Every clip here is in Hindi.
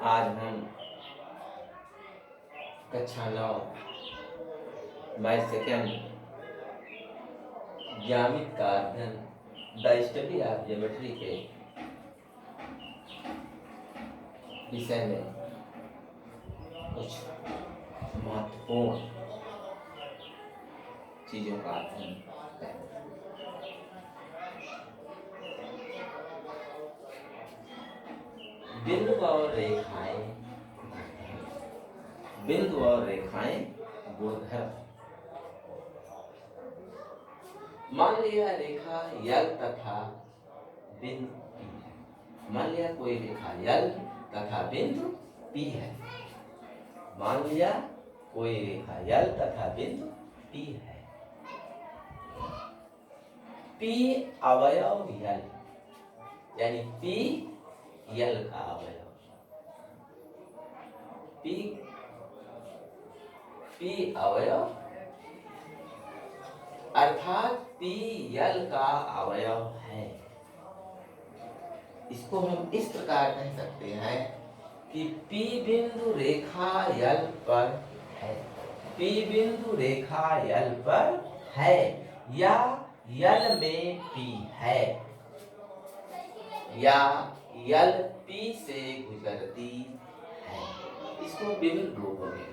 आज हम कक्षा 9 मैथ सेकेंड ज्यामिति का अध्ययन द स्टडी ऑफ ज्योमेट्री के विषय में कुछ महत्वपूर्ण चीजों का अध्ययन करेंगे। बिंदु और रेखाएं, बिंदु और रेखाएं गुणधर्म। मान लिया रेखा यल तथा बिंदु P है। मान लिया कोई रेखा यल तथा बिंदु P है। मान लिया कोई रेखा यल तथा बिंदु P है। P अवयव यल, यानी P यल का अवयव। P अवयव अर्थात P यल का अवयव है। इसको हम इस प्रकार कह सकते हैं कि P बिंदु रेखा यल पर है। P बिंदु रेखा यल पर है या यल में P है या यल P से गुजरती है। इसको विभिन्न रूपों में,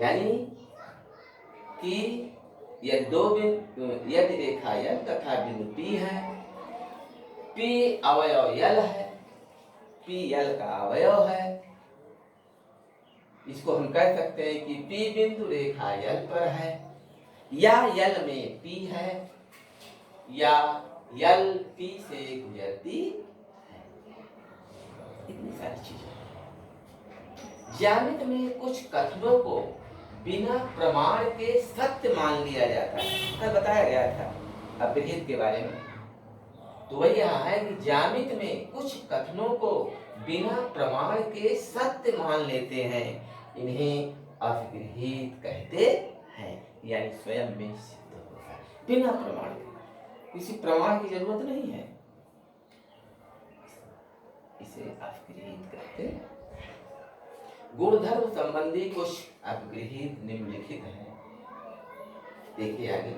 यानी कि यह दो बिंदु यदि रेखा यल तथा बिंदु P है, P अवयव यल है, P यल का अवयव है। इसको हम कह सकते हैं कि P बिंदु रेखा यल पर है या यल में P है या यल P से गुजरती है। इतनी सारी चीजें। ज्यामिति में कुछ कथनों को बिना प्रमाण के सत्य मान लिया जाता है। कल बताया गया था अपरिहित के बारे में। तो वही यहाँ है कि ज्यामिति में कुछ कथनों को बिना प्रमाण के सत्य मान लेते हैं। इन्हें अपरिहित कहते हैं, यानी स्वयं में सिद्ध होता है बिना प्रमाण के। किसी प्रमाण की जरूरत नहीं है, इसे अपरिहित कहते हैं। गुणधर्म संबंधी कुछ अपगृहित निम्नलिखित है। देखिए आगे।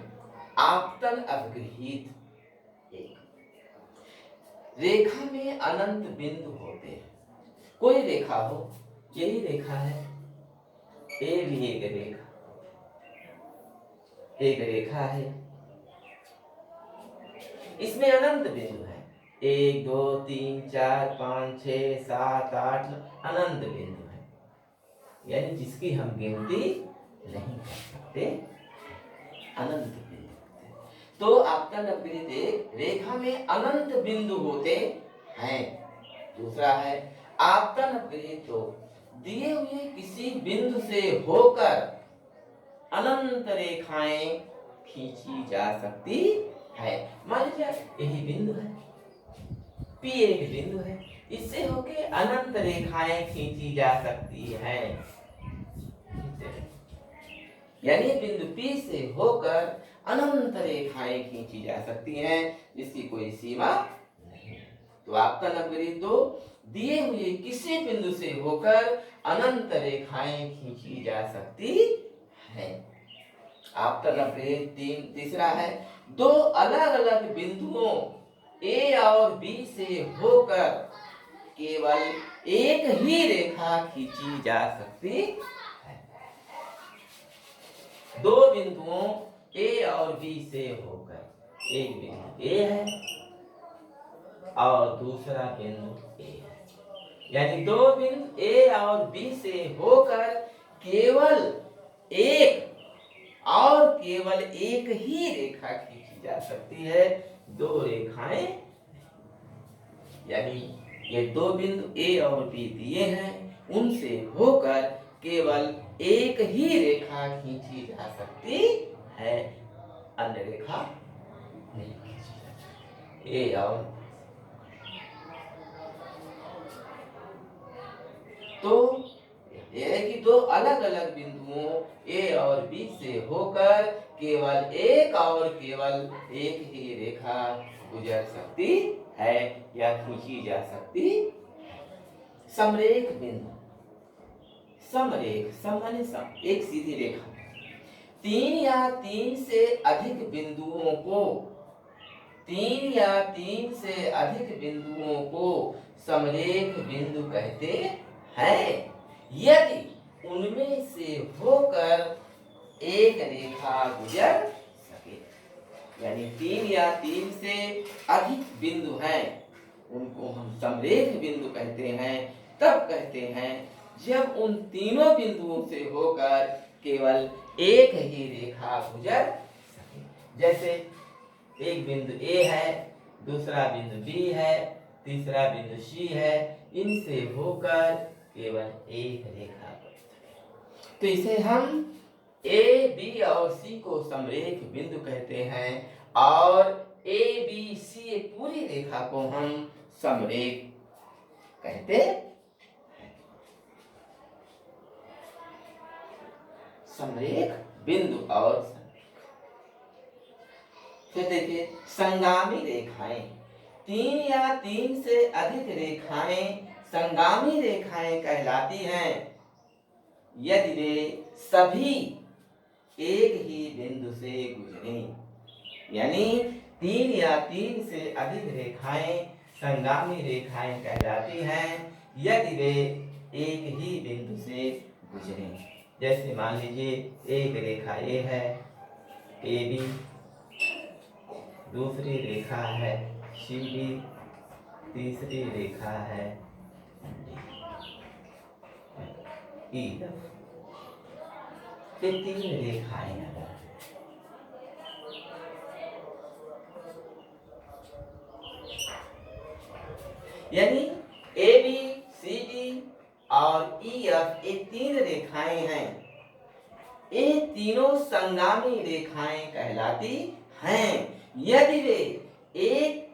आपतन अपगृहित एक, रेखा में अनंत बिंदु होते हैं। कोई रेखा हो, यही रेखा है, ए भी एक रेखा है, इसमें अनंत बिंदु है। 1 2 3 4 5 6 7 8 अनंत बिंदु है, यानी जिसकी हम गिनती नहीं कर सकते, अनंत बिंदु। तो आपतन अपगृहित एक, रेखा में अनंत बिंदु होते हैं। दूसरा है आपतन अपगृहित दो, दिए हुए किसी बिंदु से होकर अनंत रेखाएं खींची जा सकती है। मान लीजिए यही बिंदु है, P एक बिंदु है, इससे होके अनंत रेखाएं खींची जा सकती है। यानी बिंदु P से होकर अनंत रेखाएं खींची जा सकती हैं, जिसकी कोई सीमा नहीं। तो आपतन अपगृहित दो, दिए हुए किसी बिंदु से होकर अनंत रेखाएं खींची जा सकती है। आपतन अपगृहित तीसरा है, दो अलग अलग बिंदुओं A और B से होकर केवल एक ही रेखा खींची जा सकती है। दो बिंदुओं A और B से होकर, एक बिंदु A है और दूसरा बिंदु A है, यानी दो बिंदु A और B से होकर केवल एक ही रेखा खींची जा सकती है, दो रेखाएं। यानी ये दो बिंदु A और B दिए हैं, उनसे होकर केवल एक ही रेखा खींची जा सकती है, अन्य रेखा नहीं खींची जा सकती। A और तो यह है कि दो अलग अलग बिंदुओं A और B से होकर केवल एक ही रेखा गुजर सकती है या खींची जा सकती है। समरेख बिंदु, समरेख, सम माने सम, एक सीधी रेखा, तीन या तीन से अधिक बिंदुओं को, तीन या तीन से अधिक बिंदुओं को समरेख बिंदु कहते हैं यदि उनमें से होकर एक रेखा गुजर सके। यानी तीन या तीन से अधिक बिंदु हैं, उनको हम समरेख बिंदु कहते हैं। तब कहते हैं जब उन तीनों बिंदुओं से होकर केवल एक ही रेखा गुजर सके। जैसे एक बिंदु ए है, दूसरा बिंदु बी है, तीसरा बिंदु सी है, इनसे होकर केवल एक रेखा गुजर सके। तो इसे हम ए बी और सी को समरेख बिंदु कहते हैं और ए बी सी पूरी रेखा को हम समरेख कहते हैं। समरेख बिंदु और फिर देखिए संगामी रेखाएं, तीन या तीन से अधिक रेखाएं संगामी रेखाएं कहलाती हैं यदि वे सभी एक ही बिंदु से गुजरें। यानी तीन या तीन से अधिक रेखाएं संगामी रेखाएं कहलाती हैं यदि वे एक ही बिंदु से गुजरें। जैसे मान लीजिए एक रेखा ए है, ए बी, दूसरी रेखा है सी बी, तीसरी रेखा है ई, फिर तीन रेखाएं अगर यानी ए बी सी डी और ई एफ, ये तीन रेखाएं हैं, ये तीनों संगामी रेखाएं कहलाती हैं यदि वे एक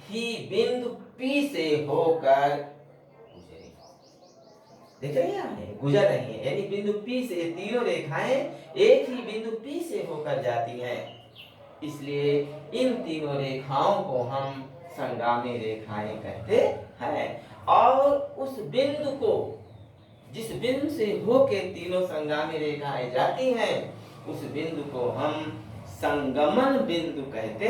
ही बिंदु P से होकर गुजरे। देख रहे हैं गुजर रही हैं, यानी बिंदु P से तीनों रेखाएं एक ही बिंदु P से होकर जाती हैं, इसलिए इन तीनों रेखाओं को हम संगामी रेखाएं कहते हैं। और उस बिंदु को, जिस बिंदु से होके तीनों संगामी रेखाएं जाती हैं, उस बिंदु को हम संगमन बिंदु कहते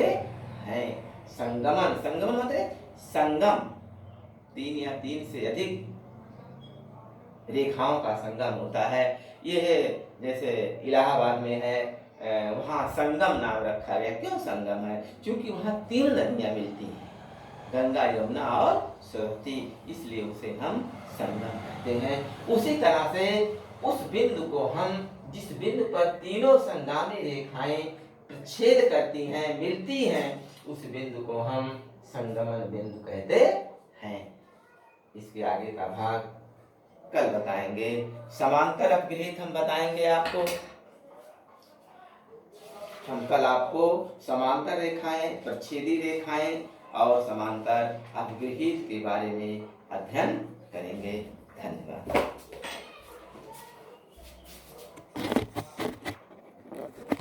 हैं। संगमन, संगमन मतलब संगम, तीन या तीन से अधिक रेखाओं का संगम होता है। ये है जैसे इलाहाबाद में है, वहाँ संगम नाम रखा गया। क्यों संगम है? क्योंकि वहाँ तीन नदियाँ मिलती हैं, गंगा, यमुना और सरस्वती, इसलिए उसे हम संगम कहते हैं। उसी तरह से उस बिंदु को हम, जिस बिंदु पर तीनों संगामी रेखाएं प्रच्छेद करती हैं, मिलती हैं, उस बिंदु को हम संगमन बिंदु कहते हैं। इसके आगे का भाग कल बताएंगे। समांतर अपग्रहित हम बताएंगे आपको। हम कल आपको समांतर रेखाएं, प्रच्छेदी रेखाएं और समांतर अपग्रहित के बारे में अध्ययन करेंगे। धन्यवाद।